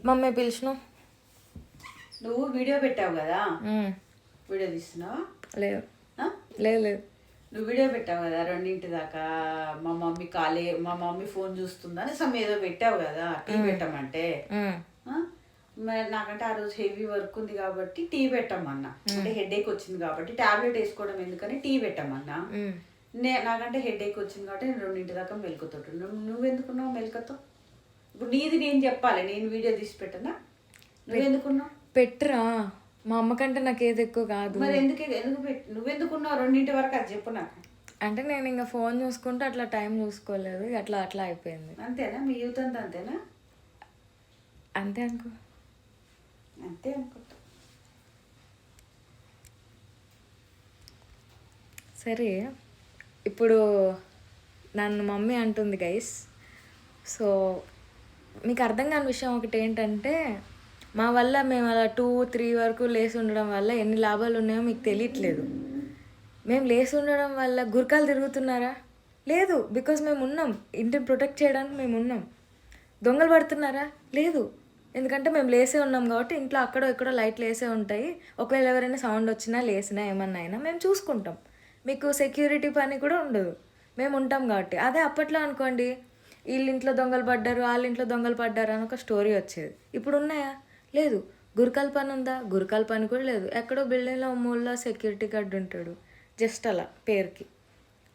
Mummy పిలిచిన నువ్వు video పెట్టావు కదా, వీడియో తీస్తున్నావా? లేదు లేదు నువ్వు వీడియో పెట్టావు కదా 2 దాకా, మా మమ్మీ ఫోన్ చూస్తుందని ఏదో పెట్టావు కదా టీ పెట్టమంటే. మరి నాకంటే ఆ రోజు హెవీ వర్క్ ఉంది కాబట్టి టీ పెట్టమన్నా, అంటే హెడేక్ వచ్చింది కాబట్టి టాబ్లెట్ వేసుకోవడం ఎందుకని టీ పెట్టమన్నా. నాకంటే హెడేక్ వచ్చింది కాబట్టి నేను 2 దాకా మెలుకుతుంటు. నువ్వెందుకున్నావు మెలుకతో? ఇప్పుడు నీది నేను చెప్పాలి, నేను వీడియో తీసి పెట్టనా? నువ్వెందుకున్నావు? పెట్టరా, మా అమ్మ కంటే నాకు ఏది ఎక్కువ కాదు. మరి నువ్వెందుకున్నావు 2 వరకు? అది చెప్పు నాకు. అంటే నేను ఇంకా ఫోన్ చూసుకుంటూ అట్లా టైం చూసుకోలేదు, అట్లా అట్లా అయిపోయింది. అంతేనా? మీ యూత్ అంతా అంతేనా? అంతే అనుకో. అంతే అనుకుంటా. సరే, ఇప్పుడు నన్ను మమ్మీ అంటుంది గైస్. సో మీకు అర్థం కాని విషయం ఒకటి ఏంటంటే, మా వల్ల మేము అలా 2-3 వరకు లేచి ఉండడం వల్ల ఎన్ని లాభాలు ఉన్నాయో మీకు తెలియట్లేదు. మేము లేచి ఉండడం వల్ల గురకాలు తిరుగుతున్నారా? లేదు, బికాజ్ మేము ఉన్నాం, ఇంటిని ప్రొటెక్ట్ చేయడానికి మేము ఉన్నాం. దొంగలు పడుతున్నారా? లేదు, ఎందుకంటే మేము లేసే ఉన్నాం కాబట్టి ఇంట్లో అక్కడో ఇక్కడో లైట్లు వేసే ఉంటాయి. ఒకవేళ ఎవరైనా సౌండ్ వచ్చినా లేసినా ఏమన్నా అయినా మేము చూసుకుంటాం. మీకు సెక్యూరిటీ పని కూడా ఉండదు, మేము ఉంటాం కాబట్టి. అదే అప్పట్లో అనుకోండి, వీళ్ళ ఇంట్లో దొంగలు పడ్డారు, వాళ్ళ ఇంట్లో దొంగలు పడ్డారు అని ఒక స్టోరీ వచ్చేది. ఇప్పుడు ఉన్నాయా? లేదు. గురకాల పని ఉందా? గురకాల పని కూడా లేదు. ఎక్కడో బిల్డింగ్లో మూలలో సెక్యూరిటీ గార్డ్ ఉంటాడు, జస్ట్ అలా పేరుకి.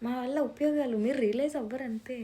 మా వల్ల ఉపయోగాలు మీరు రియలైజ్ అవ్వరు అంతే.